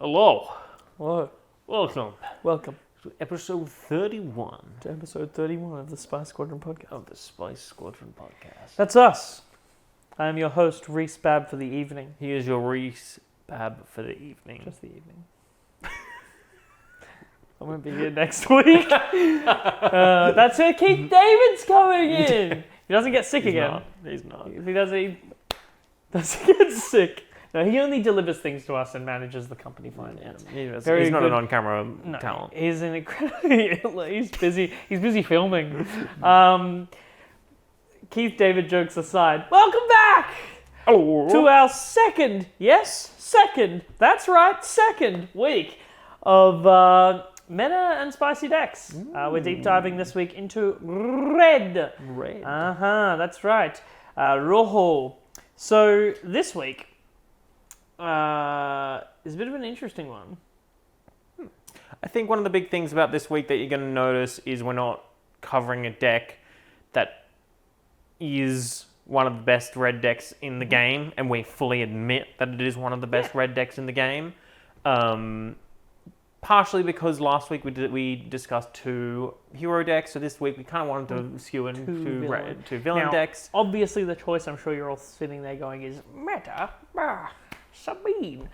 Hello. Hello. Welcome Welcome to episode 31 to episode 31 of the Spy Squadron podcast. of the Spice Squadron podcast. That's us. I am your host, Reese Babb, for the evening. Here's your Reese Babb for the evening. Just the evening. I won't be here next week. That's where Keith David's coming in. He doesn't get sick again. He's not. If he doesn't get sick. No, he only delivers things to us and manages the company finance. He's Very not good. an on-camera No, talent. he's an incredible. He's busy. He's busy filming. Keith David jokes aside, welcome back to our second. That's right, second week of meta and spicy decks. We're deep diving this week into red. Red. That's right. Rojo. So this week is a bit of an interesting one. I think one of the big things about this week that you're going to notice is we're not covering a deck that is one of the best red decks in the game, and we fully admit that it is one of the best red decks in the game. Partially because last week we discussed two hero decks, so this week we kind of wanted to skew into two villain Now, decks. Obviously, the choice I'm sure you're all sitting there going is meta. Sabine.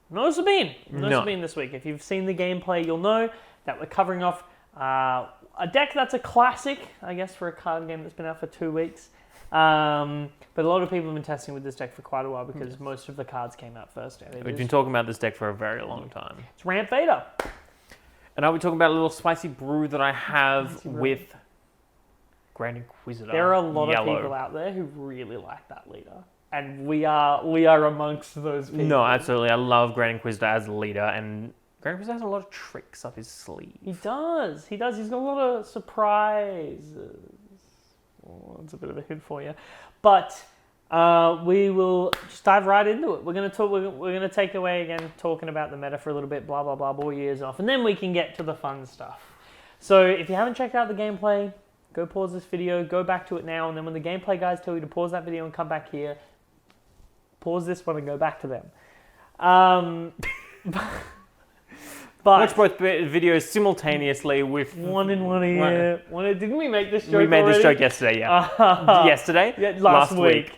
No Sabine. No Sabine this week. If you've seen the gameplay, you'll know that we're covering off a deck that's a classic, I guess, for a card game that's been out for 2 weeks. But a lot of people have been testing with this deck for quite a while because most of the cards came out first. We've been talking about this deck for a very long time. It's Ramp Vader. And I'll be talking about a little spicy brew that I have with Grand Inquisitor. There are a lot of people out there who really like that leader. And we are amongst those people. No, absolutely. I love Grand Inquisitor as a leader, and Grand Inquisitor has a lot of tricks up his sleeve. He does. He's got a lot of surprises. Oh, that's a bit of a hint for you. But we will just dive right into it. We're going to talk. We're going to take away again talking about the meta for a little bit. Blah blah blah. Bore your ears off, and then we can get to the fun stuff. So if you haven't checked out the gameplay, go pause this video. Go back to it now, and then when the gameplay guys tell you to pause that video and come back here, pause this one and go back to them. But watch both videos simultaneously with one in one ear. Didn't we make this joke? We made already? this joke yesterday. Yeah, yesterday. Yeah, last week.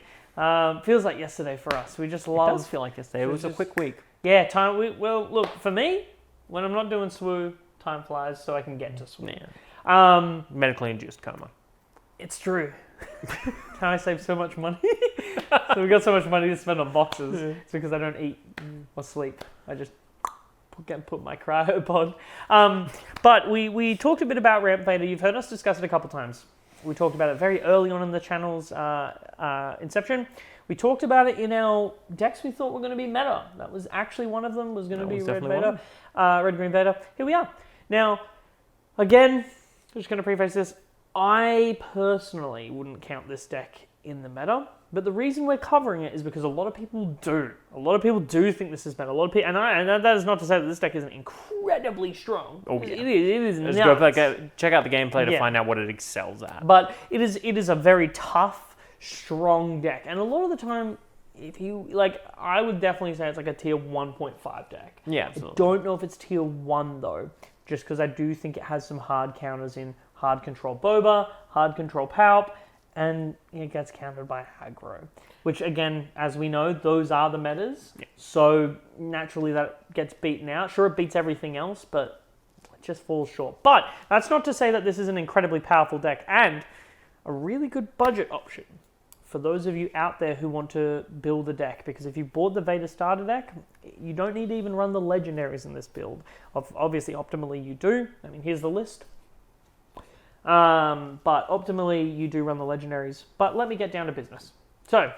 Feels like yesterday for us. We just love. It does feel like yesterday. It was a quick week. Yeah, time. Well, look, for me, when I'm not doing SWU, time flies, so I can get to SWU. Yeah. Medically induced coma. It's true. How I save so much money. So we got so much money to spend on boxes. Yeah. It's because I don't eat or sleep. I just put my cryopod. But we talked a bit about Ramp Vader. You've heard us discuss it a couple times. We talked about it very early on in the channel's inception. We talked about it in our decks we thought were going to be meta. That was actually one of them, was going to be Red Vader, Red Green Vader. Here we are. Now, again, I'm just going to preface this. I personally wouldn't count this deck in the meta, but the reason we're covering it is because a lot of people do. A lot of people do think this is meta. A lot of people, and that is not to say that this deck isn't incredibly strong. Oh, yeah. It is Let's nuts. go check out the gameplay to find out what it excels at. But it is a very tough, strong deck, and a lot of the time, if you I would definitely say it's like a tier 1.5 deck. Yeah, absolutely. I don't know if it's tier 1 though, just because I do think it has some hard counters in hard control Boba, hard control Palp, and it gets countered by aggro. Which again, as we know, those are the metas. Yeah. So naturally that gets beaten out. Sure, it beats everything else, but it just falls short. But that's not to say that this is an incredibly powerful deck and a really good budget option for those of you out there who want to build a deck. Because if you bought the Vader starter deck, you don't need to even run the legendaries in this build. Obviously, optimally you do. I mean, here's the list. But optimally, you do run the legendaries. But let me get down to business. So,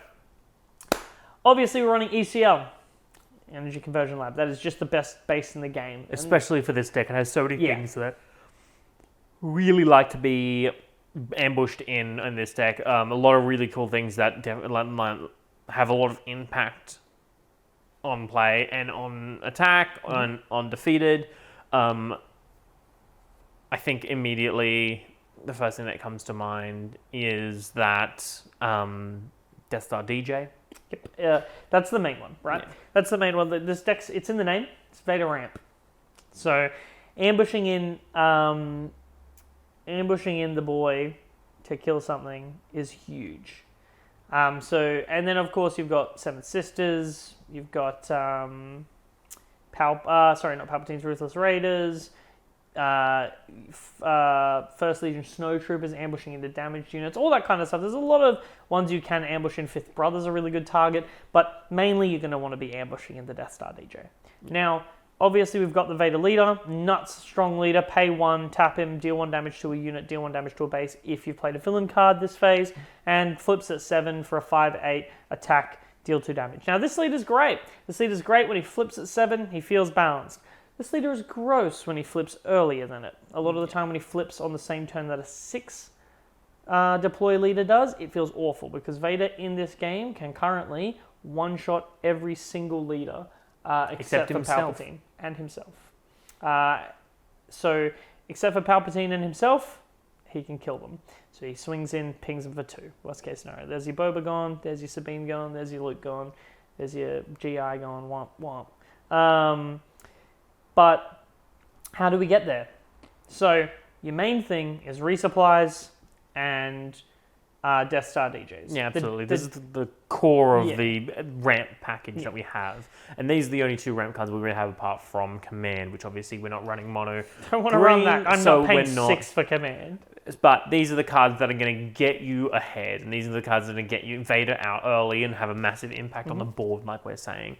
obviously, we're running ECL, Energy Conversion Lab. That is just the best base in the game. Especially for this deck. It has so many things that really like to be ambushed in this deck. A lot of really cool things that have a lot of impact on play and on attack, on defeated. I think immediately the first thing that comes to mind is that Death Star DJ Yep. That's the main one, right? Yeah. That's the main one. This deck's, it's in the name. It's Vader Ramp. So, ambushing in the boy to kill something is huge. And then of course you've got Seven Sisters. You've got not Palpatine's Ruthless Raiders. First Legion Snowtroopers ambushing into damaged units, all that kind of stuff. There's a lot of ones you can ambush in. Fifth Brother's a really good target, but mainly you're going to want to be ambushing in the Death Star DJ. Now, obviously we've got the Vader leader, nuts strong leader, pay 1, tap him, deal 1 damage to a unit, deal 1 damage to a base if you've played a villain card this phase, and flips at 7 for a 5/8 attack, deal 2 damage. Now this leader's great. This leader's great when he flips at 7, he feels balanced. This leader is gross when he flips earlier than it. A lot of the time when he flips on the same turn that a 6 deploy leader does, it feels awful because Vader in this game can currently one-shot every single leader except for himself. Palpatine and himself. So except for Palpatine and himself, he can kill them. So he swings in, pings them for 2. Worst case scenario. There's your Boba gone, there's your Sabine gone, there's your Luke gone, there's your GI gone, womp womp. But how do we get there? So your main thing is resupplies and Death Star DJs. Yeah, absolutely. This is the core of the ramp package that we have. And these are the only 2 ramp cards we're going to have apart from Command, which obviously we're not running mono. I don't want to run that. I'm so not paying we're not, 6 for Command. But these are the cards that are going to get you ahead. And these are the cards that are going to get you Vader out early and have a massive impact on the board, like we're saying.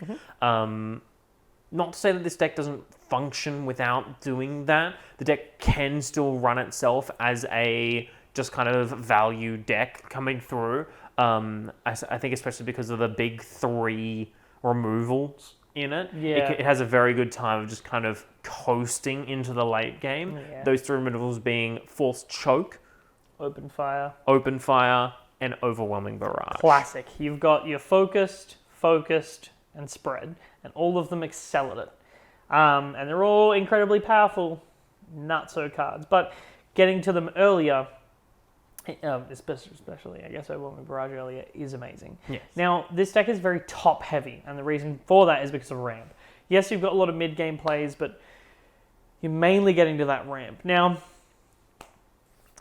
Not to say that this deck doesn't function without doing that. The deck can still run itself as a just kind of value deck coming through. I think especially because of the big 3 removals in it. Yeah. It has a very good time of just kind of coasting into the late game. Yeah. Those 3 removals being Forced Choke, Open Fire, and Overwhelming Barrage. classic. You've got your focused, and spread, and all of them excel at it. And they're all incredibly powerful, not-so cards. But getting to them earlier, especially, I guess, Overwhelming Barrage earlier, is amazing. Yes. Now, this deck is very top-heavy, and the reason for that is because of ramp. Yes, you've got a lot of mid-game plays, but you're mainly getting to that ramp. Now,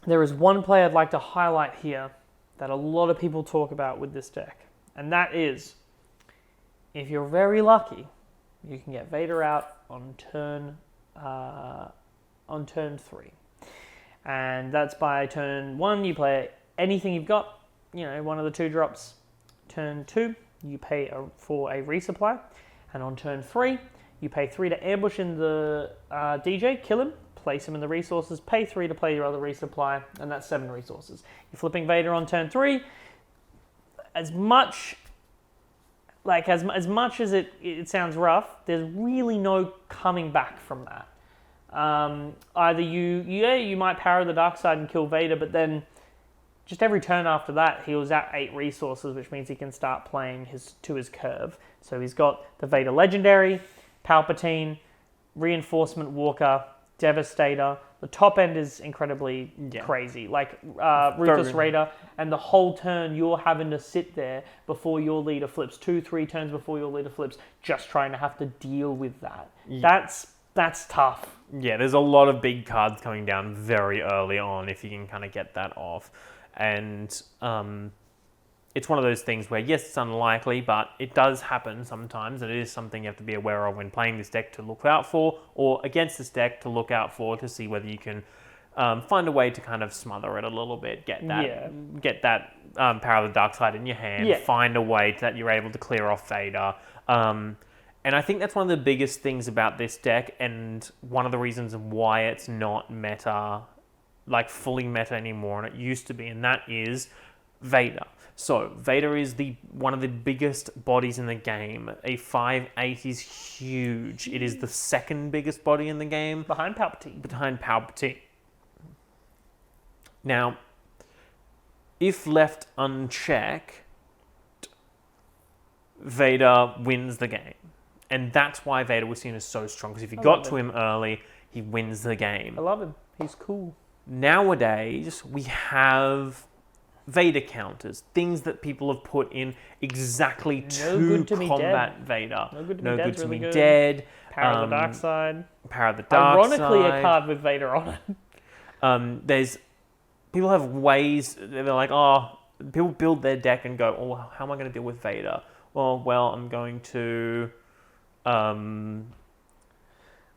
there is one play I'd like to highlight here that a lot of people talk about with this deck, and that is, if you're very lucky, you can get Vader out on turn 3. And that's by turn 1, you play anything you've got, one of the 2 drops. Turn 2, you pay for a resupply. And on turn 3, you pay 3 to ambush in the DJ, kill him, place him in the resources, pay 3 to play your other resupply, and that's 7 resources. You're flipping Vader on turn 3. As much as it sounds rough, there's really no coming back from that. Either you might power the dark side and kill Vader, but then just every turn after that, he was at 8 resources, which means he can start playing to his curve. So he's got the Vader Legendary, Palpatine, Reinforcement Walker, Devastator. The top end is incredibly crazy, like Ruthless Raider, and the whole turn you're having to sit there before your leader flips, 2-3 turns before your leader flips, just trying to have to deal with that. Yeah. That's tough. Yeah, there's a lot of big cards coming down very early on if you can kind of get that off. And it's one of those things where, yes, it's unlikely, but it does happen sometimes, and it is something you have to be aware of when playing this deck to look out for, or against this deck to look out for to see whether you can find a way to kind of smother it a little bit, get that Power of the Dark Side in your hand, find a way that you're able to clear off Vader. And I think that's one of the biggest things about this deck, and one of the reasons why it's not meta, like fully meta anymore, and it used to be, and that is Vader. So Vader is one of the biggest bodies in the game. A 5/8 is huge. It is the 2nd biggest body in the game. Behind Palpatine. Now, if left unchecked, Vader wins the game. And that's why Vader was seen as so strong, because if you got to him early, he wins the game. I love him. He's cool. Nowadays, we have Vader counters, things that people have put in exactly No to Good to Me combat Vader. No Good to Me No Good Dead's to really Me good. Dead. Power of the Dark Side. Power of the Dark Ironically, Side. a card with Vader on it. There's people have ways. They're like, oh, people build their deck and go, oh, how am I going to deal with Vader? Well, I'm going to. I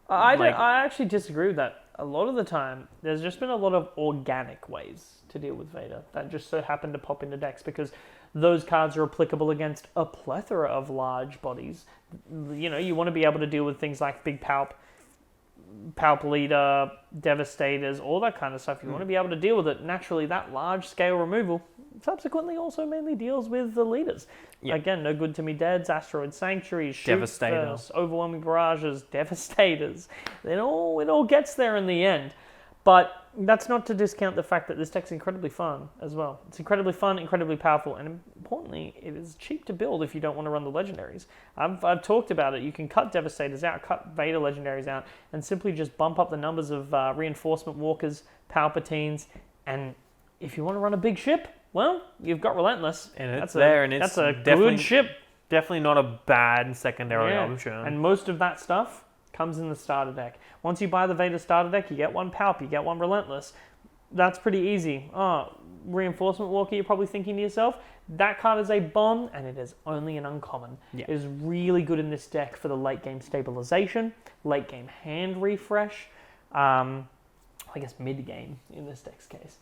actually disagree with that. A lot of the time, there's just been a lot of organic ways to deal with Vader that just so happen to pop into decks because those cards are applicable against a plethora of large bodies. You know, you want to be able to deal with things like Big Palp Leader, Devastators, all that kind of stuff. You want to be able to deal with it. Naturally, that large scale removal subsequently also mainly deals with the leaders. Yeah. Again, No Good to Me Deads, Asteroid Sanctuaries, Devastator. Overwhelming Barrages, Devastators. It all gets there in the end. But that's not to discount the fact that this deck's incredibly fun as well. It's incredibly fun, incredibly powerful, and importantly, it is cheap to build if you don't want to run the legendaries. I've talked about it. You can cut Devastators out, cut Vader legendaries out, and simply just bump up the numbers of Reinforcement Walkers, Palpatines, and if you want to run a big ship, well, you've got Relentless. And it's that's a good ship. Definitely not a bad secondary option. And most of that stuff comes in the starter deck. Once you buy the Vader starter deck, you get one Palp, you get one Relentless. That's pretty easy. Reinforcement Walker, you're probably thinking to yourself, that card is a bomb, and it is only an uncommon. Yeah. It is really good in this deck for the late game stabilization, late game hand refresh, I guess mid game in this deck's case.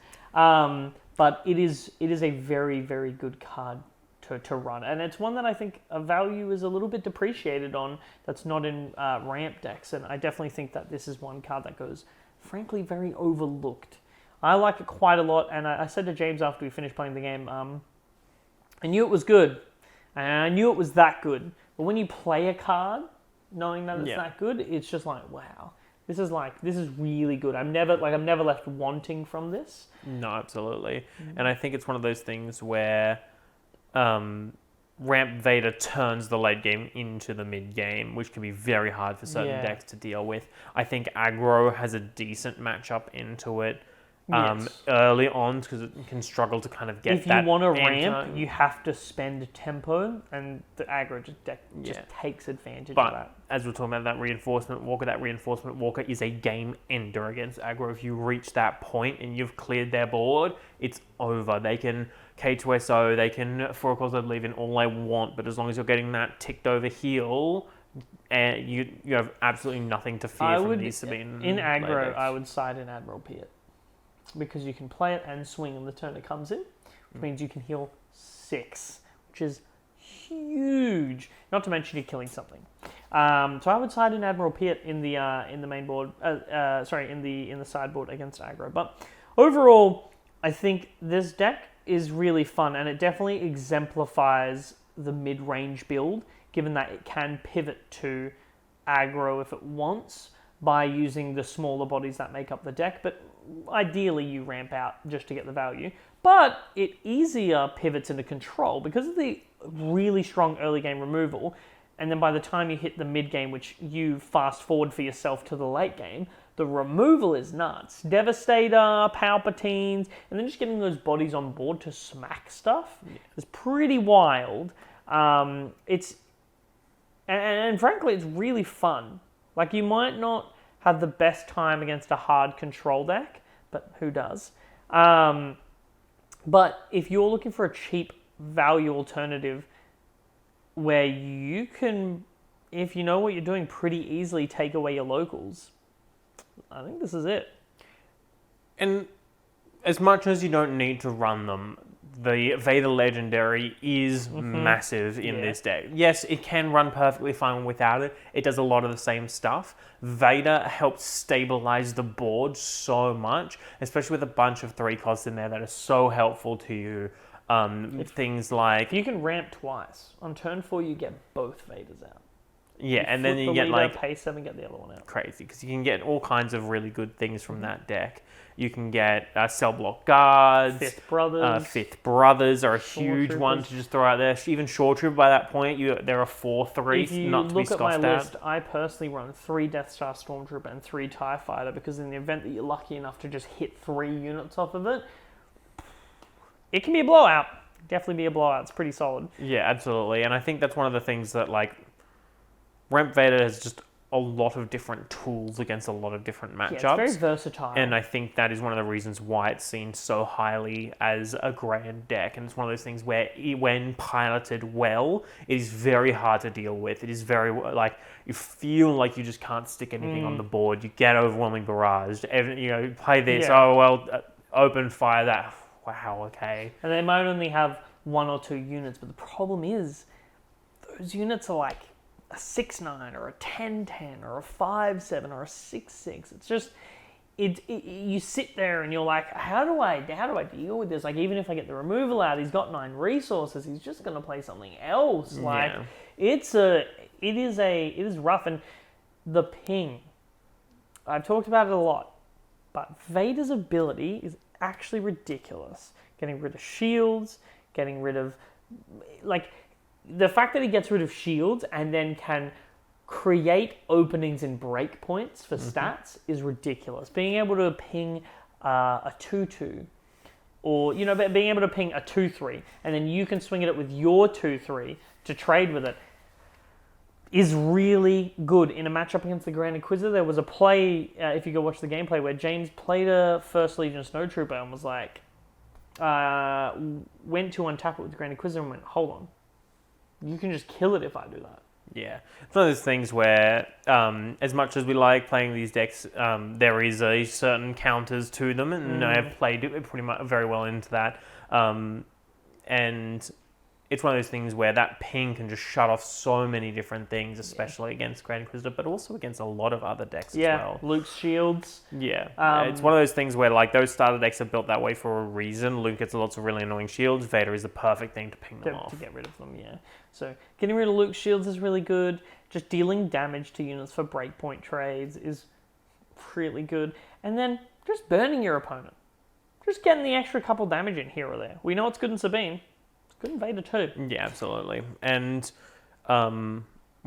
But it is a very, very good card to run. And it's one that I think a value is a little bit depreciated on that's not in ramp decks. And I definitely think that this is one card that goes, frankly, very overlooked. I like it quite a lot. And I said to James after we finished playing the game, I knew it was good. And I knew it was that good. But when you play a card, knowing that it's that good, it's just like, wow. This is really good. I'm never left wanting from this. No, absolutely. And I think it's one of those things where Ramp Vader turns the late game into the mid game, which can be very hard for certain decks to deal with. I think aggro has a decent matchup into it early on because it can struggle to kind of get that. If you want to ramp, you have to spend tempo, and the aggro deck just takes advantage of that. As we're talking about that Reinforcement Walker is a game ender against aggro. If you reach that point and you've cleared their board, it's over. They can K2SO, they can 4 calls of leave in all they want, but as long as you're getting that ticked over heal, and you have absolutely nothing to fear from these Sabine. In aggro, I would side in Admiral Piet. Because you can play it and swing on the turn it comes in, which means you can heal 6, which is huge. Not to mention you're killing something. So I would side in Admiral Piet in the main board. In the sideboard against aggro. But overall, I think this deck is really fun, and it definitely exemplifies the mid-range build, given that it can pivot to aggro if it wants by using the smaller bodies that make up the deck. But ideally you ramp out just to get the value, but it easier pivots into control because of the really strong early game removal, and then by the time you hit the mid game, which you fast forward for yourself to the late game, the removal is nuts. Devastator, Palpatines, and then just getting those bodies on board to smack stuff is pretty wild. And frankly, it's really fun. Like, you might not have the best time against a hard control deck, but who does? But if you're looking for a cheap value alternative where you can, if you know what you're doing, pretty easily take away your locals, I think this is it. And as much as you don't need to run them, the Vader Legendary is massive in this deck. Yes, it can run perfectly fine without it. It does a lot of the same stuff. Vader helps stabilize the board so much, especially with a bunch of 3 costs in there that are so helpful to you. Things like... If you can ramp twice, on turn 4 you get both Vaders out. Yeah, and then you get leader, like... pay 7, get the other one out. Crazy, because you can get all kinds of really good things from that deck. You can get Cell Block Guards. Fifth Brothers. Fifth Brothers are a huge one to just throw out there. Even Shore Trooper by that point, there are 4/3 not to be scoffed at. If you look at my list, I personally run 3 Death Star Stormtrooper and 3 TIE Fighter, because in the event that you're lucky enough to just hit 3 units off of it, it can be a blowout. Definitely be a blowout. It's pretty solid. Yeah, absolutely. And I think that's one of the things that, like, Ramp Vader has just a lot of different tools against a lot of different matchups. Yeah, it's very versatile. And I think that is one of the reasons why it's seen so highly as a grand deck. And it's one of those things where, when piloted well, it is very hard to deal with. It is very, like, you feel like you just can't stick anything on the board. You get overwhelming barrage. You know, play this, open fire that. Wow, okay. And they might only have 1 or 2 units, but the problem is those units are like a 6-9 or a 10-10 or a 5-7 or a 6-6. It's just you sit there and you're like, how do I deal with this? Like, even if I get the removal out, he's got 9 resources. He's just going to play something else. Like, it is rough. And the ping, I've talked about it a lot, but Vader's ability is actually ridiculous. Getting rid of shields, getting rid of, like, the fact that he gets rid of shields and then can create openings and breakpoints for stats is ridiculous. Being able to ping a 2-2, or, you know, being able to ping a 2-3, and then you can swing it with your 2-3 to trade with it, is really good in a matchup against the Grand Inquisitor. There was a play, if you go watch the gameplay, where James played a First Legion Snowtrooper and was like, went to untap it with the Grand Inquisitor and went, hold on, you can just kill it if I do that. Yeah, it's one of those things where, as much as we like playing these decks, there is a certain counters to them, and I've played it pretty much very well into that. And it's one of those things where that ping can just shut off so many different things, especially against Grand Inquisitor, but also against a lot of other decks as well. Luke's shields. Yeah, it's one of those things where, like, those starter decks are built that way for a reason. Luke gets lots of really annoying shields. Vader is the perfect thing to ping them off. To get rid of them, yeah. So getting rid of Luke's shields is really good. Just dealing damage to units for breakpoint trades is really good. And then just burning your opponent. Just getting the extra couple damage in here or there. We know it's good in Sabine. Good in Vader too. Yeah, absolutely. And one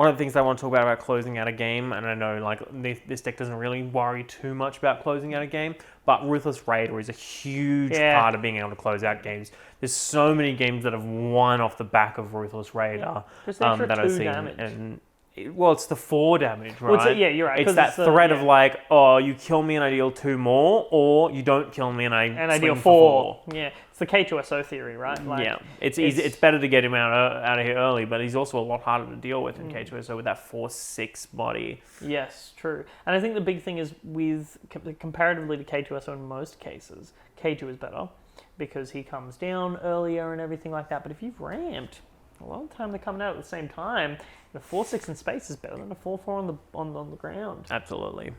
of the things I want to talk about closing out a game, and I know, like, this deck doesn't really worry too much about closing out a game, but Ruthless Raider is a huge part of being able to close out games. There's so many games that have won off the back of Ruthless Raider Just extra that I've 2 seen. damage. And it's the 4 damage, right? Well, you're right. It's that threat of, like, oh, you kill me and I deal 2 more, or you don't kill me and I deal swing 4. Yeah, it's the K2SO theory, right? Like, yeah, it's easy. It's better to get him out of here early, but he's also a lot harder to deal with in K2SO with that 4/6 body. Yes, true. And I think the big thing is, with comparatively to K2SO in most cases, K2 is better because he comes down earlier and everything like that. But if you've ramped, a lot of the time they're coming out at the same time. The 4/6 in space is better than a 4/4 on the ground. Absolutely.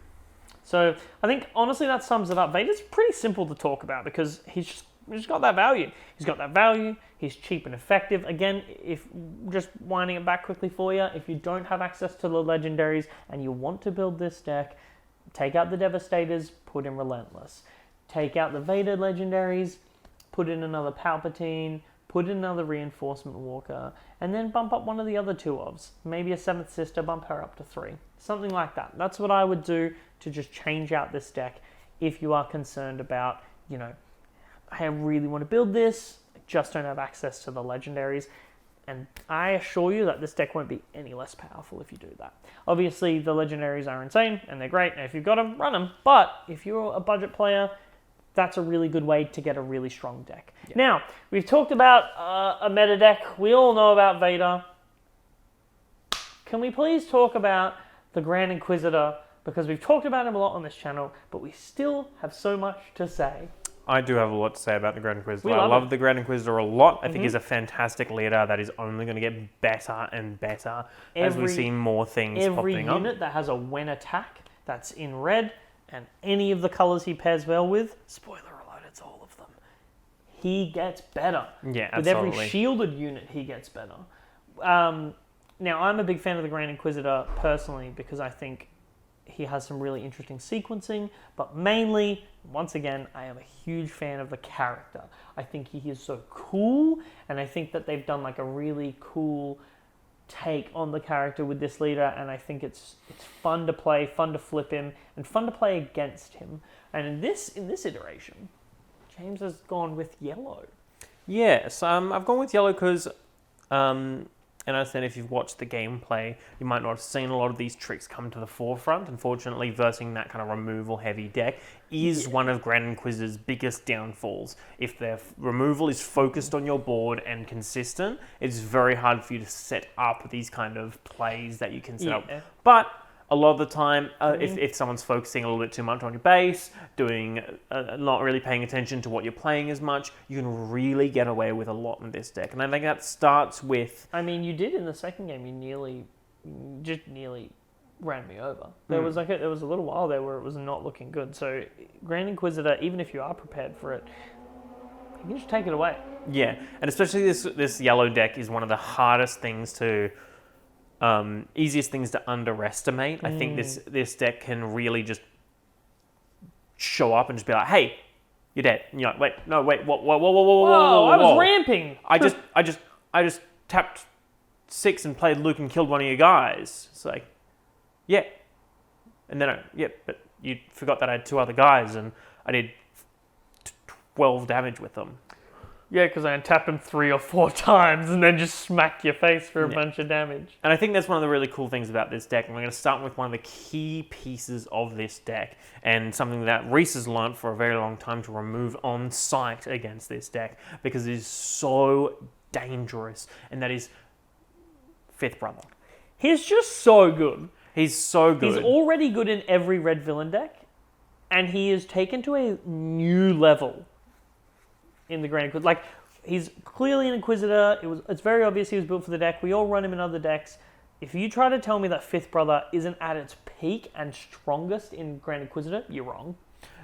So I think, honestly, that sums it up. Vader's pretty simple to talk about because he's just got that value. He's got that value. He's cheap and effective. Again, if just winding it back quickly for you, if you don't have access to the legendaries and you want to build this deck, take out the Devastators, put in Relentless. Take out the Vader legendaries, put in another Palpatine, put in another Reinforcement Walker, and then bump up one of the other 2 ofs. Maybe a 7th Sister, bump her up to 3. Something like that. That's what I would do to just change out this deck if you are concerned about, you know, I really want to build this, I just don't have access to the legendaries. And I assure you that this deck won't be any less powerful if you do that. Obviously, the legendaries are insane, and they're great, and if you've got them, run them. But if you're a budget player, that's a really good way to get a really strong deck. Yeah. Now, we've talked about a meta deck. We all know about Vader. Can we please talk about the Grand Inquisitor? Because we've talked about him a lot on this channel, but we still have so much to say. I do have a lot to say about the Grand Inquisitor. I love the Grand Inquisitor a lot. I think he's a fantastic leader that is only going to get better and better as we see more things popping up. Every unit that has a when attack that's in red, and any of the colours he pairs well with, spoiler alert, it's all of them, he gets better. Yeah, absolutely. With every shielded unit, he gets better. Now, I'm a big fan of the Grand Inquisitor personally because I think he has some really interesting sequencing, but mainly, once again, I am a huge fan of the character. I think he is so cool, and I think that they've done like a really cool take on the character with this leader, and I think it's fun to play, fun to flip him, and fun to play against him. And in this iteration, James has gone with yellow. Yes, I've gone with yellow because, and I understand if you've watched the gameplay, you might not have seen a lot of these tricks come to the forefront. Unfortunately, versing that kind of removal-heavy deck is one of Grand Inquisitor's biggest downfalls. If their removal is focused on your board and consistent, it's very hard for you to set up these kind of plays that you can set up. But a lot of the time, if someone's focusing a little bit too much on your base, doing not really paying attention to what you're playing as much, you can really get away with a lot in this deck. And I think that starts with... I mean, you did in the second game. You nearly ran me over. There was there was a little while there where it was not looking good. So Grand Inquisitor, even if you are prepared for it, you can just take it away. Yeah, and especially this yellow deck is one of the hardest things to... easiest things to underestimate. I think this deck can really just show up and just be like, "Hey, you're dead." And you're like, whoa, Whoa, I was ramping. I just tapped 6 and played Luke and killed one of your guys. It's like, yeah, and then but you forgot that I had 2 other guys and I did 12 damage with them. Yeah, because I tapped him 3 or 4 times and then just smack your face for a bunch of damage. And I think that's one of the really cool things about this deck. And we're going to start with one of the key pieces of this deck, and something that Reese has learned for a very long time to remove on sight against this deck, because it is so dangerous, and that is Fifth Brother. He's just so good. He's so good. He's already good in every red villain deck, and he is taken to a new level in the Grand Inquisitor. Like, he's clearly an Inquisitor. It's very obvious he was built for the deck. We all run him in other decks. If you try to tell me that Fifth Brother isn't at its peak and strongest in Grand Inquisitor, you're wrong.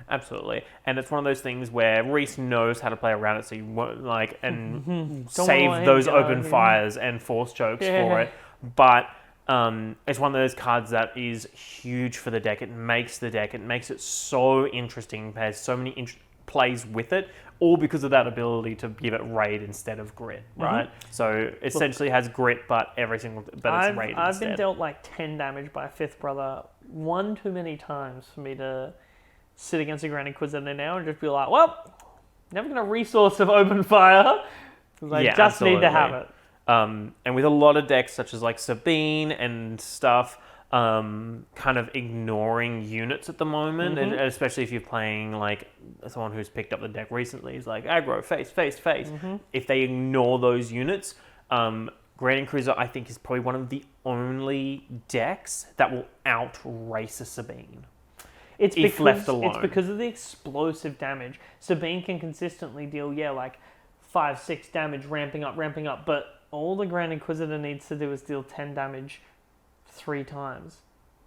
Absolutely. And it's one of those things where Reese knows how to play around it, so you won't save those open fires and force chokes for it. But it's one of those cards that is huge for the deck. It makes the deck. It makes it so interesting. It has so many plays with it, all because of that ability to give it raid instead of grit, right? So essentially has grit, but it's raid instead. I've been dealt like 10 damage by Fifth Brother one too many times for me to sit against a Grand Inquisitor now and just be like, well, never going to resource of open fire, because I just need to have it. And with a lot of decks such as like Sabine and stuff, kind of ignoring units at the moment, and especially if you're playing like someone who's picked up the deck recently, is like aggro, face. If they ignore those units, Grand Inquisitor, I think, is probably one of the only decks that will outrace a Sabine. If left alone. It's because of the explosive damage. Sabine can consistently deal, like 5-6 damage, ramping up, but all the Grand Inquisitor needs to do is deal 10 damage 3 times,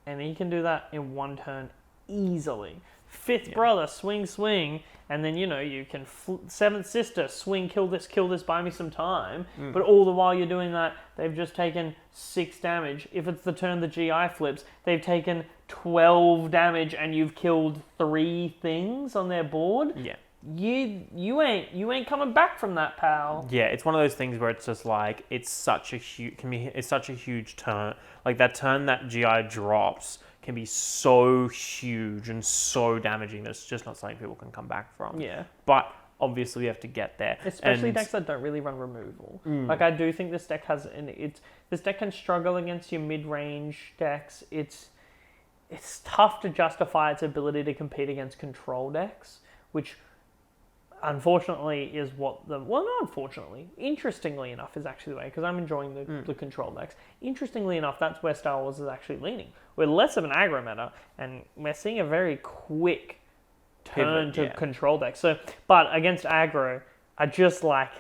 and he can do that in 1 turn easily. Fifth Brother, swing, and then you can Seventh Sister, swing, kill this, buy me some time. But all the while you're doing that, they've just taken 6 damage. If it's the turn the GI flips, they've taken 12 damage, and you've killed 3 things on their board. Yeah. You ain't coming back from that, pal. Yeah, it's one of those things where it's just like it's such a huge turn. Like that turn that GI drops can be so huge and so damaging. That's just not something people can come back from. Yeah. But obviously you have to get there. Especially decks that don't really run removal. Like I do think this deck this deck can struggle against your mid-range decks. It's tough to justify its ability to compete against control decks, which unfortunately is interestingly enough is actually the way, because I'm enjoying the control decks. Interestingly enough, that's where Star Wars is actually leaning. We're less of an aggro meta, and we're seeing a very quick turn to control decks. So, but against aggro, I just like,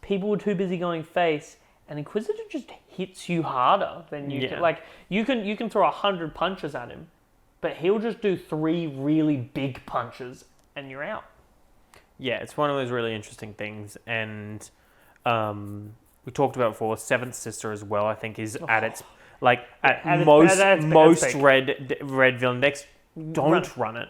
people are too busy going face, and Inquisitor just hits you harder than you can. Like, you can throw 100 punches at him, but he'll just do 3 really big punches, and you're out. Yeah, it's one of those really interesting things, and we talked about before. Seventh Sister as well, I think, is at its most red villain decks don't run it.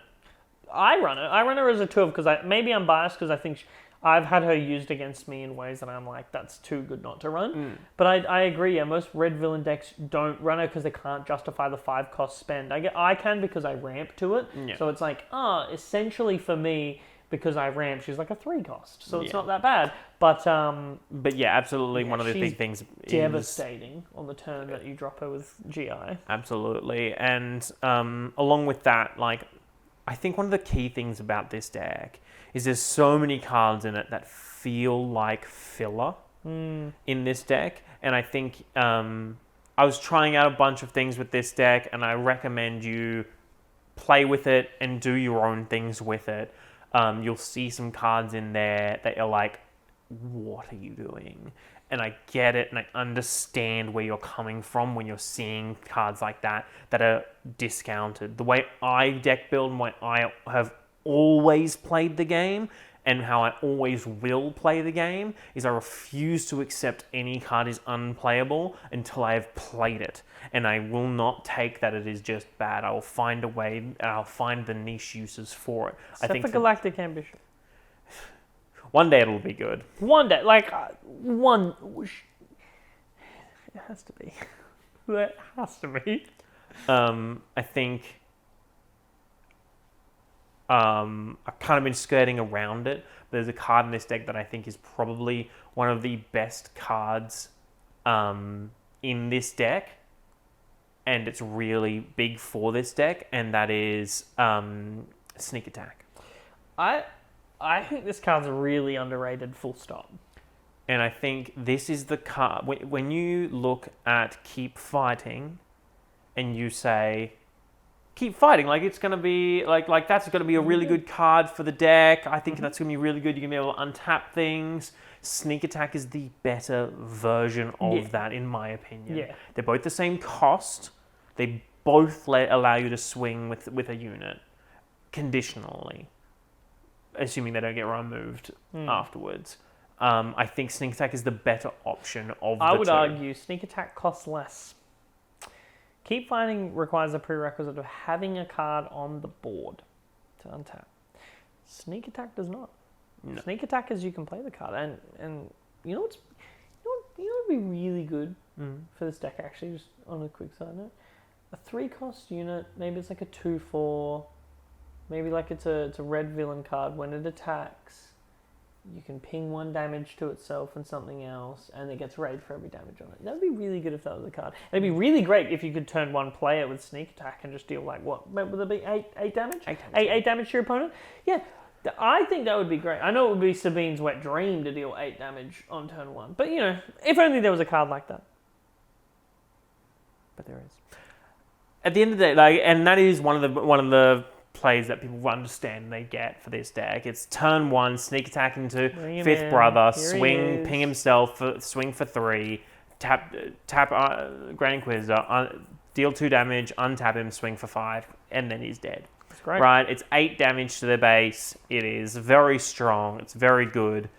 I run it. I run her as a 2 because maybe I'm biased because I think I've had her used against me in ways that I'm like, that's too good not to run. But I agree. Yeah, most red villain decks don't run her because they can't justify the 5 cost spend. I can because I ramp to it. So it's like, essentially for me, because I ramp, she's like a 3 cost, so it's not that bad. But yeah, absolutely. One of the she's big things is devastating on the turn that you drop her with GI. absolutely, and along with that, like I think one of the key things about this deck is there's so many cards in it that feel like filler in this deck, and I think I was trying out a bunch of things with this deck, and I recommend you play with it and do your own things with it. You'll see some cards in there that you're like, what are you doing? And I get it, and I understand where you're coming from when you're seeing cards like that are discounted. The way I deck build and the way I have always played the game and how I always will play the game is I refuse to accept any card is unplayable until I have played it. And I will not take that it is just bad. I will find a way, and I'll find the niche uses for it. Except for Galactic Ambition. One day it'll be good. One day, one... It has to be. It has to be. I think I've kind of been skirting around it. There's a card in this deck that I think is probably one of the best cards in this deck, and it's really big for this deck, and that is Sneak Attack. I think this card's really underrated, full stop. And I think this is the card, when you look at Keep Fighting and you say, keep fighting, like it's going to be, like that's going to be a really good card for the deck. I think that's going to be really good. You're going to be able to untap things. Sneak Attack is the better version of that, in my opinion. Yeah. They're both the same cost. They both allow you to swing with a unit conditionally, assuming they don't get removed afterwards. I think Sneak Attack is the better option of the two. I would argue Sneak Attack costs less. Keep Fighting requires a prerequisite of having a card on the board to untap. Sneak Attack does not. No. Sneak Attack is you can play the card, and you know what would be really good for this deck, actually, just on a quick side note? A 3-cost unit, maybe it's like a 2/4, maybe like it's a red villain card. When it attacks, you can ping 1 damage to itself and something else, and it gets raid for every damage on it. That would be really good if that was a card. It'd be really great if you could turn 1 player with Sneak Attack and just deal like what? Would there be 8 damage? 8 damage to your opponent? Yeah, I think that would be great. I know it would be Sabine's wet dream to deal 8 damage on turn 1, but if only there was a card like that. But there is. At the end of the day, and that is one of the plays that people understand they get for this deck. It's turn 1, Sneak Attack into Fifth Brother, swing, ping himself, swing for 3, tap Grand Inquisitor, deal 2 damage, untap him, swing for 5, and then he's dead. That's great. Right? It's 8 damage to the base. It is very strong. It's very good.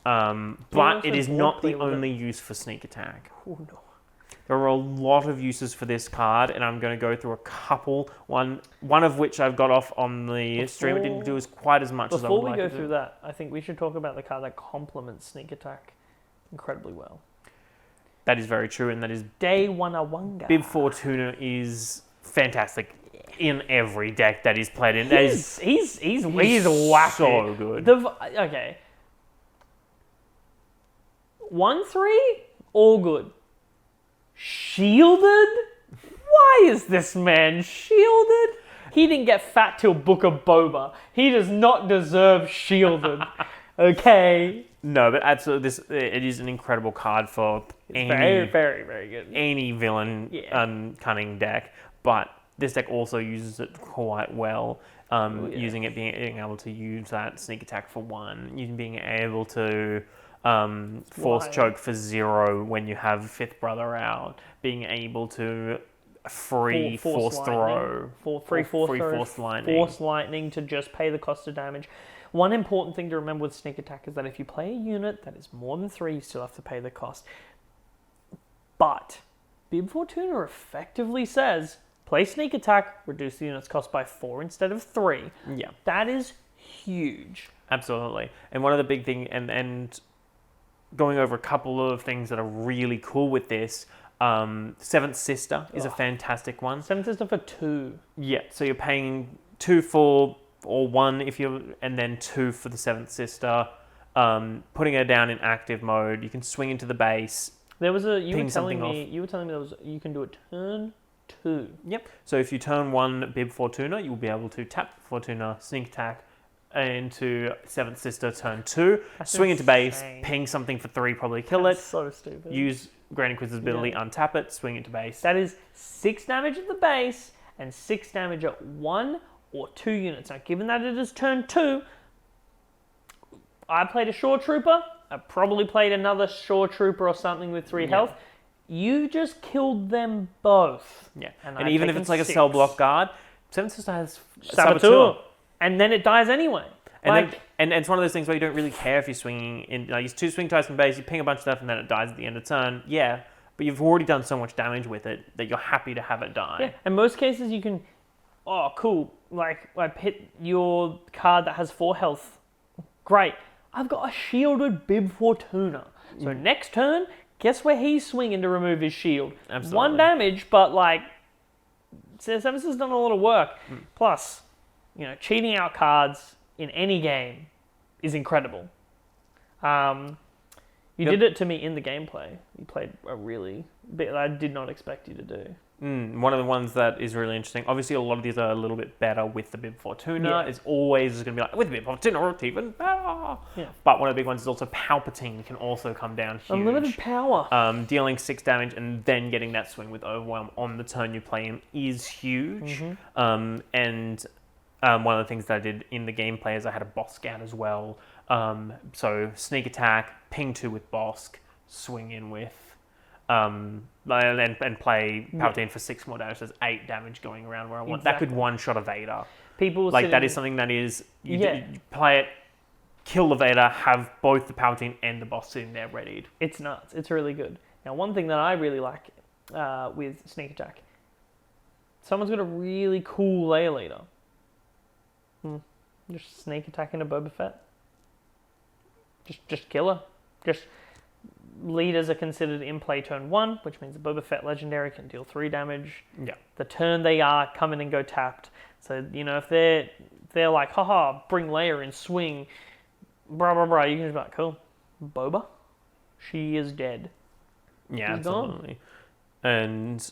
But it is not the only use for Sneak Attack. Oh, no. There are a lot of uses for this card, and I'm going to go through a couple. One of which I've got off on the stream. It didn't do as quite as much as I would like to do. Before we go through that, I think we should talk about the card that complements Sneak Attack incredibly well. That is very true, and that is Day Wanawanga. Bib Fortuna is fantastic in every deck that he's played in. He's wacky. So good. Okay. 1/3, all good. Shielded? Why is this man shielded? He didn't get fat till Book of Boba. He does not deserve shielded. Okay. No, but absolutely, it is an incredible card for very, very, very good. Any villain cunning deck. But this deck also uses it quite well. Using it, being able to use that Sneak Attack for 1, being able to Force Choke for 0 when you have Fifth Brother out, being able to free Force Throw, free Force Lightning. Force Lightning to just pay the cost of damage. One important thing to remember with Sneak Attack is that if you play a unit that is more than 3, you still have to pay the cost. But Bib Fortuna effectively says, play Sneak Attack, reduce the unit's cost by 4 instead of 3. Yeah. That is huge. Absolutely. And one of the big things, and going over a couple of things that are really cool with this, Seventh Sister is a fantastic one. Seventh Sister for 2. Yeah, so you're paying 2 for or 1 if you, and then 2 for the Seventh Sister. Putting her down in active mode, you can swing into the base. There was a you were Ping telling something me there was you can do a turn 2. Yep. So if you turn 1 Bib Fortuna, you'll be able to tap Fortuna, sneak attack into Seventh Sister, turn 2, swing into base, insane. ping something for 3, probably kill That's it. so stupid. Use Grand Inquisitor's ability, untap it, swing into base. That is 6 damage at the base and 6 damage at 1 or 2 units. Now, given that it is turn 2, I played a Shore Trooper. I probably played another Shore Trooper or something with 3 health. You just killed them both. Yeah. And And I've even if taken it's like a 6. cell block guard, Seventh Sister has Saboteur. And then it dies anyway. And it's one of those things where you don't really care if you're swinging in, like, it's 2 swing types in base, you ping a bunch of stuff and then it dies at the end of turn. Yeah, but you've already done so much damage with it that you're happy to have it die. Yeah, in most cases you can, oh cool, like I hit your card that has 4 health. Great, I've got a shielded Bib Fortuna. So next turn, guess where he's swinging to remove his shield? Absolutely. 1 damage, but like, Seventh has done a lot of work. Plus, cheating out cards in any game is incredible. You did it to me in the gameplay. You played a really bit I did not expect you to do. One of the ones that is really interesting, obviously a lot of these are a little bit better with the Bib Fortuna. Yeah. It's always going to be like, with the Bib Fortuna, it's even better. Yeah. But one of the big ones is also Palpatine can also come down huge. Unlimited power. Dealing 6 damage and then getting that swing with Overwhelm on the turn you play him is huge. One of the things that I did in the gameplay is I had a Boss Scout as well. So sneak attack, ping 2 with Bosk, swing in with, and play Palpatine for 6 more damage. There's 8 damage going around where I want. That could one-shot a Vader. People like, that is something that is, you play it, kill the Vader, have both the Palpatine and the Boss sitting there readied. It's nuts. It's really good. Now, one thing that I really like with sneak attack, someone's got a really cool layer leader. Just sneak attack into Boba Fett. Just kill her. Just leaders are considered in play turn 1, which means the Boba Fett legendary can deal 3 damage. Yeah. The turn they are, come in and go tapped. So, if they're like, haha, bring Leia in, swing, blah, blah, blah, you can just be like, cool. Boba? She is dead. Yeah, She's absolutely. Gone. And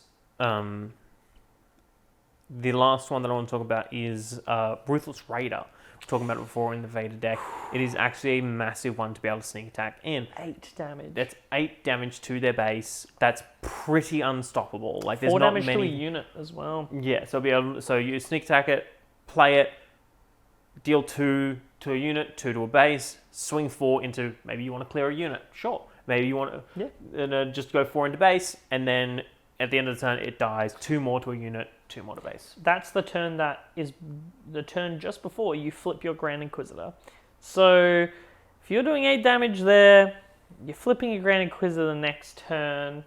the last one that I want to talk about is Ruthless Raider. Talking about it before in the Vader deck. It is actually a massive one to be able to sneak attack in. 8 damage. That's 8 damage to their base. That's pretty unstoppable. Like, there's 4 not damage many... to a unit as well. Yeah, so you sneak attack it, play it, deal 2 to a unit, 2 to a base, swing 4 into, maybe you want to clear a unit. Sure. Maybe you want to just go 4 into base, and then at the end of the turn it dies. 2 more to a unit, 2 more to base. That's the turn that is the turn just before you flip your Grand Inquisitor. So if you're doing 8 damage there, you're flipping your Grand Inquisitor the next turn.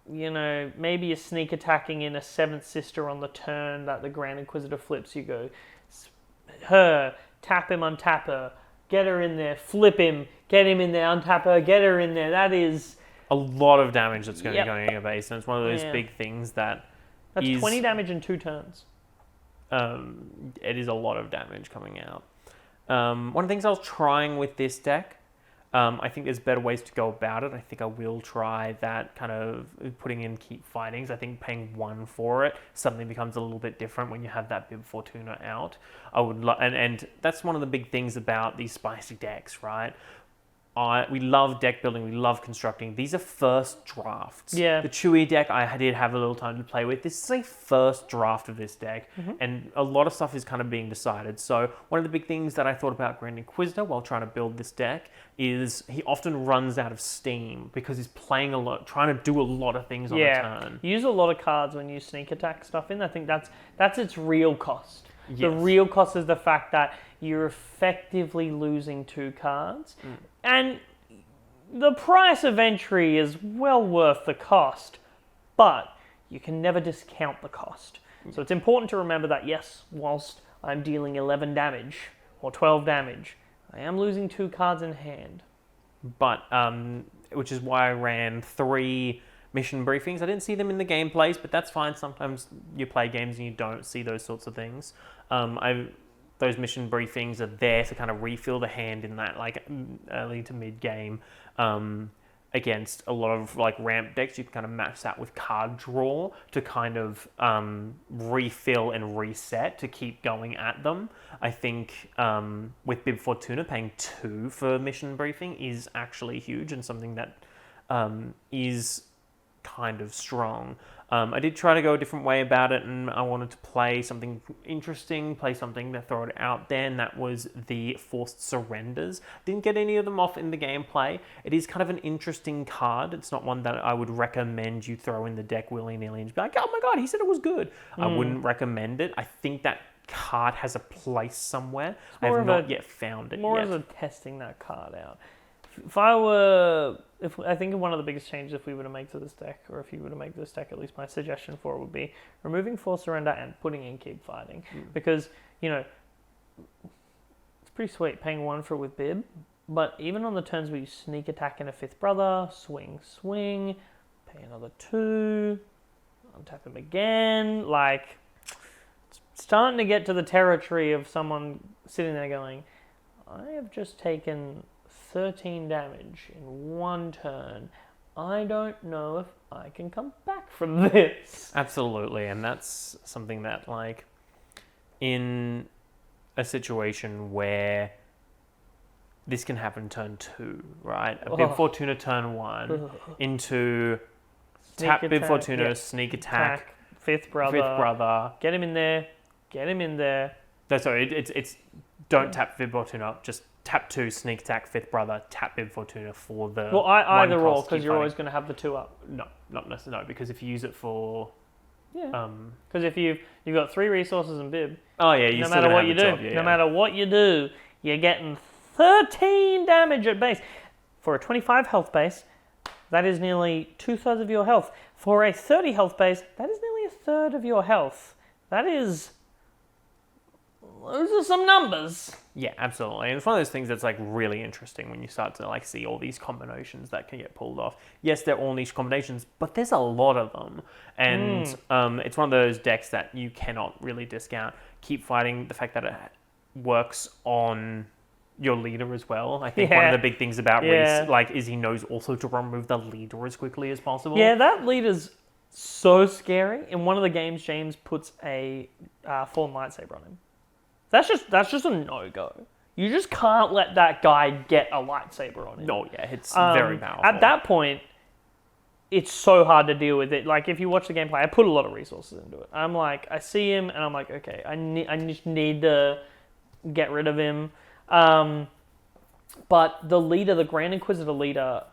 Maybe you're sneak attacking in a 7th Sister on the turn that the Grand Inquisitor flips. You go, her, tap him, untap her, get her in there, flip him, get him in there, untap her, get her in there. That is a lot of damage that's going to be going in your base, and it's one of those big things that that's 20 damage in 2 turns. It is a lot of damage coming out. One of the things I was trying with this deck, I think there's better ways to go about it. I think I will try that kind of putting in keep fightings. I think paying 1 for it suddenly becomes a little bit different when you have that Bib Fortuna out. I would and that's one of the big things about these spicy decks, right? We love deck building, we love constructing. These are first drafts. Yeah. The Chewie deck, I did have a little time to play with. This is a first draft of this deck, and a lot of stuff is kind of being decided. So one of the big things that I thought about Grand Inquisitor while trying to build this deck is he often runs out of steam because he's playing a lot, trying to do a lot of things on a turn. You use a lot of cards when you sneak attack stuff in. I think that's its real cost. Yes. The real cost is the fact that you're effectively losing 2 cards. And the price of entry is well worth the cost, but you can never discount the cost. So it's important to remember that, yes, whilst I'm dealing 11 damage or 12 damage, I am losing 2 cards in hand. But, which is why I ran 3 mission briefings. I didn't see them in the gameplays, but that's fine. Sometimes you play games and you don't see those sorts of things. The those mission briefings are there to kind of refill the hand in that like early to mid game. Against a lot of like ramp decks, you can kind of match that with card draw to kind of refill and reset to keep going at them. I think with Bib Fortuna, paying 2 for mission briefing is actually huge and something that is kind of strong. I did try to go a different way about it, and I wanted to play something interesting, play something that throw it out there, and that was the Forced Surrenders. Didn't get any of them off in the gameplay. It is kind of an interesting card. It's not one that I would recommend you throw in the deck willy-nilly and just be like, oh my god, he said it was good. I wouldn't recommend it. I think that card has a place somewhere. I have not yet found it more yet. as a testing that card out. I think one of the biggest changes if we were to make to this deck, or if you were to make this deck, at least my suggestion for it would be removing Force Surrender and putting in Keep Fighting. Because, you know, it's pretty sweet paying 1 for it with Bib, but even on the turns where you sneak attack in a 5th brother, swing, pay another 2, untap him again, like, it's starting to get to the territory of someone sitting there going, I have just taken 13 damage in 1 turn. I don't know if I can come back from this. Absolutely, and that's something that, like, in a situation where this can happen turn 2, right? A Bib Fortuna turn 1 into tap Bib Fortuna, sneak attack, 5th brother. Get him in there. No, sorry, it's don't tap Bib Fortuna, just tap 2, sneak attack, 5th brother, tap Bib Fortuna for the either or, because you're always going to have the 2 up. No, not necessarily, no, because if you use it for... Yeah. Because if you've got 3 resources in Bib... Oh, yeah, no matter what you do, no matter what you do, you're getting 13 damage at base. For a 25 health base, that is nearly 2/3 of your health. For a 30 health base, that is nearly 1/3 of your health. Those are some numbers. Yeah, absolutely. And it's one of those things that's like really interesting when you start to like see all these combinations that can get pulled off. Yes, they're all niche combinations, but there's a lot of them. And it's one of those decks that you cannot really discount. Keep Fighting, the fact that it works on your leader as well. I think one of the big things about Reese is he knows also to remove the leader as quickly as possible. Yeah, that leader's so scary. In one of the games, James puts a fallen lightsaber on him. That's just a no-go. You just can't let that guy get a lightsaber on him. No, yeah, it's very powerful. At that point, it's so hard to deal with it. Like, if you watch the gameplay, I put a lot of resources into it. I'm like, I see him, and I'm like, okay, I just need to get rid of him. But the leader, the Grand Inquisitor leader,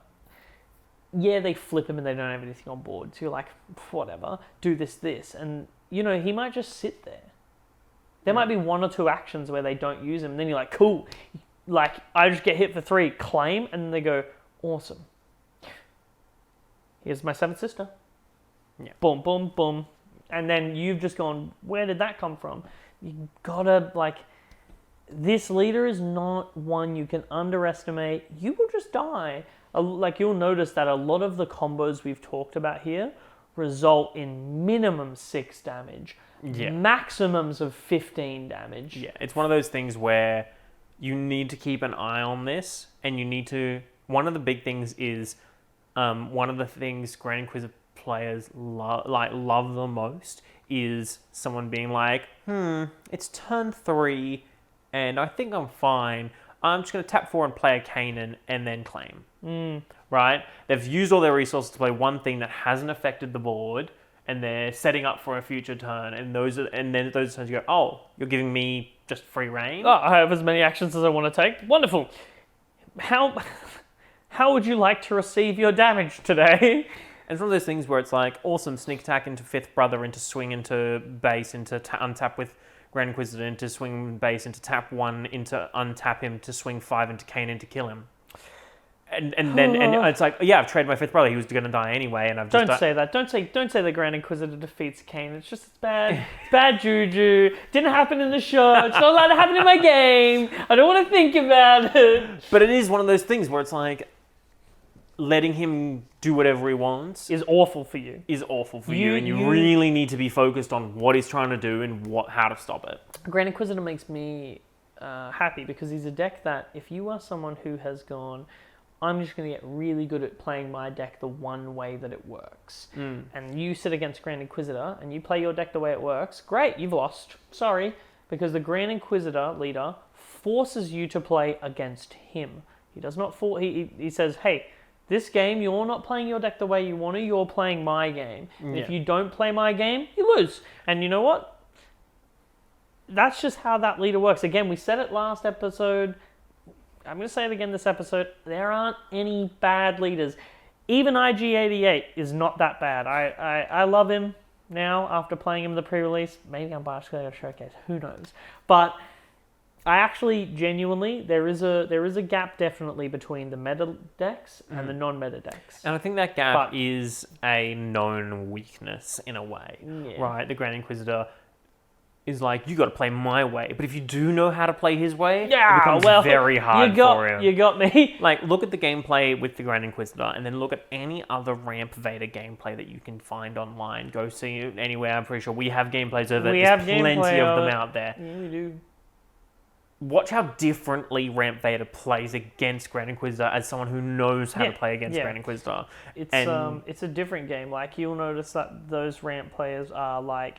yeah, they flip him and they don't have anything on board. So you're like, whatever, do this. And, you know, he might just sit there. There might be 1 or 2 actions where they don't use him, and then you're like, cool. Like, I just get hit for 3, claim, and then they go, awesome. Here's my 7th sister. Yeah. Boom, boom, boom. And then you've just gone, where did that come from? You gotta, like, this leader is not one you can underestimate. You will just die. Like, you'll notice that a lot of the combos we've talked about here result in minimum 6 damage. Yeah. Maximums of 15 damage. Yeah, it's one of those things where you need to keep an eye on this, and you need to... One of the big things is, one of the things Grand Inquisitor players love the most is someone being like, it's turn 3, and I think I'm fine. I'm just going to tap 4 and play a Kanan, and then claim. Right? They've used all their resources to play one thing that hasn't affected the board, and they're setting up for a future turn, and then those turns you go, oh, you're giving me just free reign? Oh, I have as many actions as I want to take. Wonderful. How would you like to receive your damage today? And it's one of those things where it's like, awesome, sneak attack into 5th brother, into swing into base, into untap with Grand Inquisitor, into swing base, into tap 1, into untap him, to swing 5, into Kanan to kill him. And then it's like, yeah, I've traded my 5th brother. He was going to die anyway, and I've just... Don't say that. Don't say the Grand Inquisitor defeats Kanan. It's just bad. It's bad juju. Didn't happen in the show. It's not allowed to happen in my game. I don't want to think about it. But it is one of those things where it's like letting him do whatever he wants is awful for you. Is awful for you, and you really need to be focused on what he's trying to do and how to stop it. Grand Inquisitor makes me happy because he's a deck that if you are someone who has gone, I'm just going to get really good at playing my deck the one way that it works. And you sit against Grand Inquisitor and you play your deck the way it works, great, you've lost. Sorry, because the Grand Inquisitor leader forces you to play against him. He does not he says, hey, this game, you're not playing your deck the way you want to, you're playing my game. And if you don't play my game, you lose. And you know what? That's just how that leader works. Again, we said it last episode. I'm going to say it again this episode. There aren't any bad leaders. Even IG-88 is not that bad. I love him now after playing him in the pre-release. Maybe I'm biased because I got a showcase. Who knows? But I actually genuinely there is a gap definitely between the meta decks and the non-meta decks. And I think that gap is a known weakness in a way, right? The Grand Inquisitor is like, you got to play my way, but if you do know how to play his way, it becomes very hard for him. You got me. Like, look at the gameplay with the Grand Inquisitor, and then look at any other Ramp Vader gameplay that you can find online. Go see it anywhere. I'm pretty sure we have gameplays of it. There's plenty of them out there. Yeah, we do. Watch how differently Ramp Vader plays against Grand Inquisitor as someone who knows how to play against Grand Inquisitor. It's a different game. Like, you'll notice that those Ramp players are like,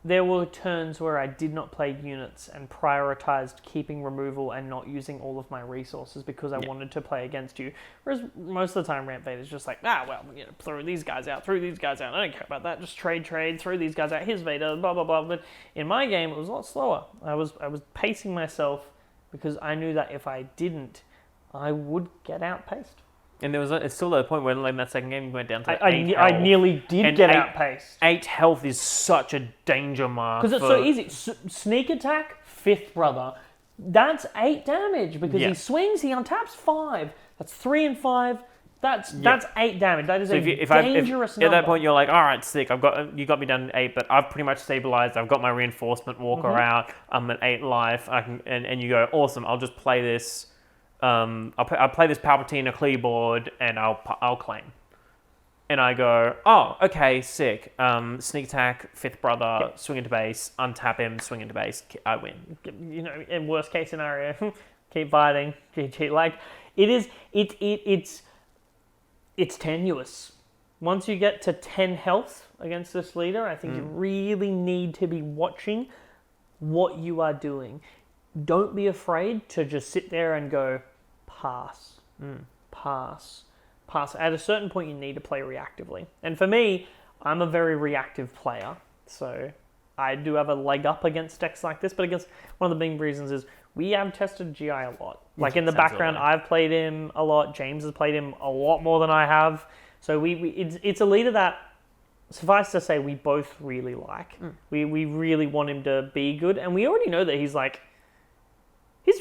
there were turns where I did not play units and prioritized keeping removal and not using all of my resources because I wanted to play against you. Whereas most of the time Ramp Vader's just like, throw these guys out, I don't care about that, just trade, throw these guys out, here's Vader, blah, blah, blah. But in my game, it was a lot slower. I was pacing myself because I knew that if I didn't, I would get outpaced. And there was still a point where, like, in that second game, you went down to 8 health. I nearly did get outpaced. 8 health is such a danger mark. Because it's so easy. Sneak attack, 5th brother. That's 8 damage because he swings, he untaps 5. That's 3 and 5. That's 8 damage. That is dangerous number. At that point, you're like, all right, sick. You got me down to 8, but I've pretty much stabilized. I've got my reinforcement walker out. I'm at 8 life. And you go, awesome. I'll just play this. I'll play this Palpatine keyboard and I'll claim. And I go, oh, okay, sick. Sneak attack, 5th brother, swing into base, untap him, swing into base, I win. You know, in worst case scenario, keep fighting, GG. Like, it's tenuous. Once you get to 10 health against this leader, I think you really need to be watching what you are doing. Don't be afraid to just sit there and go, pass. At a certain point, you need to play reactively. And for me, I'm a very reactive player. So I do have a leg up against decks like this. But I guess one of the big reasons is we have tested GI a lot. Like, in the background, I've played him a lot. James has played him a lot more than I have. So it's a leader that, suffice to say, we both really like. We really want him to be good. And we already know that he's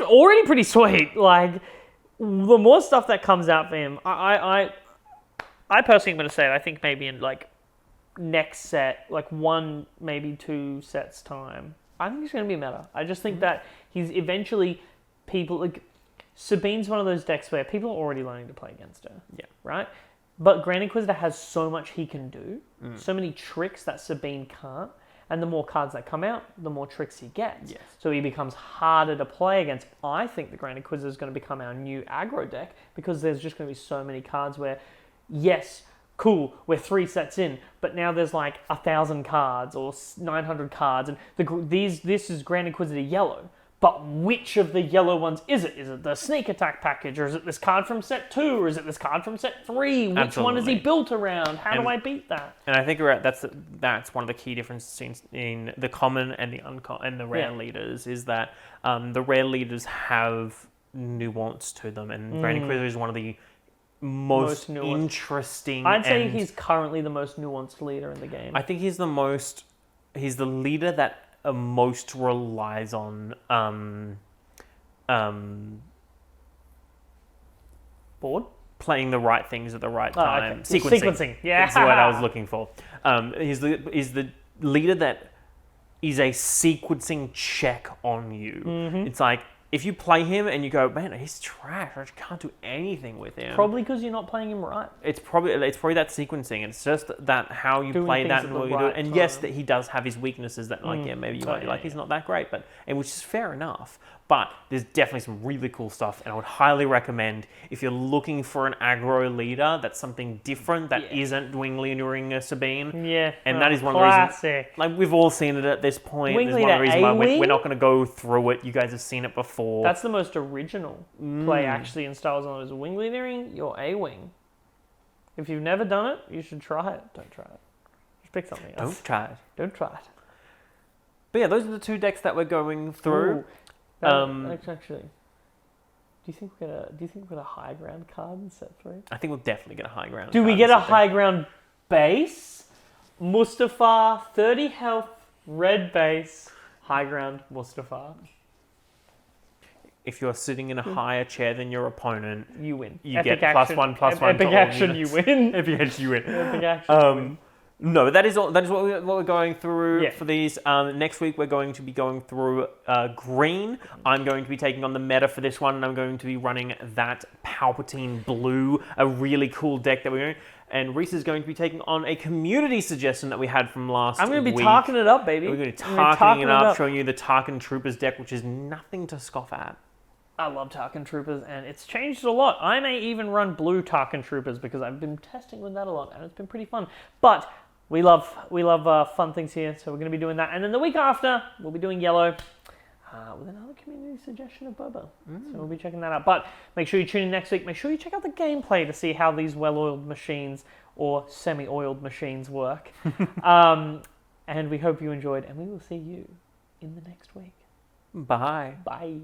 already pretty sweet. Like, the more stuff that comes out for him, I personally am going to say, I think maybe in, like, next set, like 1, maybe 2 sets time, I think he's going to be meta. I just think that he's eventually, people, like, Sabine's one of those decks where people are already learning to play against her. Yeah. Right? But Grand Inquisitor has so much he can do, so many tricks that Sabine can't. And the more cards that come out, the more tricks he gets. Yes. So he becomes harder to play against. I think the Grand Inquisitor is going to become our new aggro deck because there's just going to be so many cards where, yes, cool, we're 3 sets in, but now there's like 1,000 cards or 900 cards, and this is Grand Inquisitor yellow. But which of the yellow ones is it? Is it the sneak attack package, or is it this card from set 2, or is it this card from set 3? Which one is he built around? How do I beat that? And I think that's one of the key differences in the common and the rare leaders is that the rare leaders have nuance to them, and Grand Inquisitor is one of the most interesting. I'd say he's currently the most nuanced leader in the game. I think he's the leader that most relies on board playing the right things at the right time. Okay. Sequencing. Yeah, that's what I was looking for. He's the leader that is a sequencing check on you. It's like, if you play him and you go, man, he's trash, I just can't do anything with him. Probably because you're not playing him right. It's probably that sequencing. It's just that how you Doing play things that at and the what you do. right And yes, time. that he does have his weaknesses that maybe you might be like, he's yeah. not that great, and which is fair enough. But there's definitely some really cool stuff, and I would highly recommend if you're looking for an aggro leader that's something different that isn't Wing Leadering Sabine. Yeah. And that is one classic. reason. Like we've all seen it at this point. Wing There's one Leader reason why A-Wing? we're not going to go through it. You guys have seen it before. That's the most original play actually in Star Wars Unlimited. Wing Leadering your A-Wing. If you've never done it, you should try it. Don't try it. Just pick something else. Don't try it. Don't try it. But yeah, those are the 2 decks that we're going through. Ooh. Actually, do you think we're gonna high ground card in set 3? I think we'll definitely get a high ground. Do we card get in a set three. high ground base? Mustafar, 30 health, red base, high ground Mustafar. If you're sitting in a higher chair than your opponent, You win. you Epic get action. +1/+1 Epic to all action, units. you win. Epic action, you win. Epic action, you win. No, that is all. That is what we're going through Yeah. for these. Next week we're going to be going through green. I'm going to be taking on the meta for this one, and I'm going to be running that Palpatine blue, a really cool deck that we're doing. And Reese is going to be taking on a community suggestion that we had from last week. I'm going to be talking it up, baby. We're going to be I'm gonna be talking it up, showing you the Tarkin Troopers deck, which is nothing to scoff at. I love Tarkin Troopers, and it's changed a lot. I may even run blue Tarkin Troopers because I've been testing with that a lot, and it's been pretty fun. But we love fun things here, so we're going to be doing that. And then the week after, we'll be doing yellow with another community suggestion of Boba. So we'll be checking that out. But make sure you tune in next week. Make sure you check out the gameplay to see how these well-oiled machines or semi-oiled machines work. And we hope you enjoyed, and we will see you in the next week. Bye. Bye.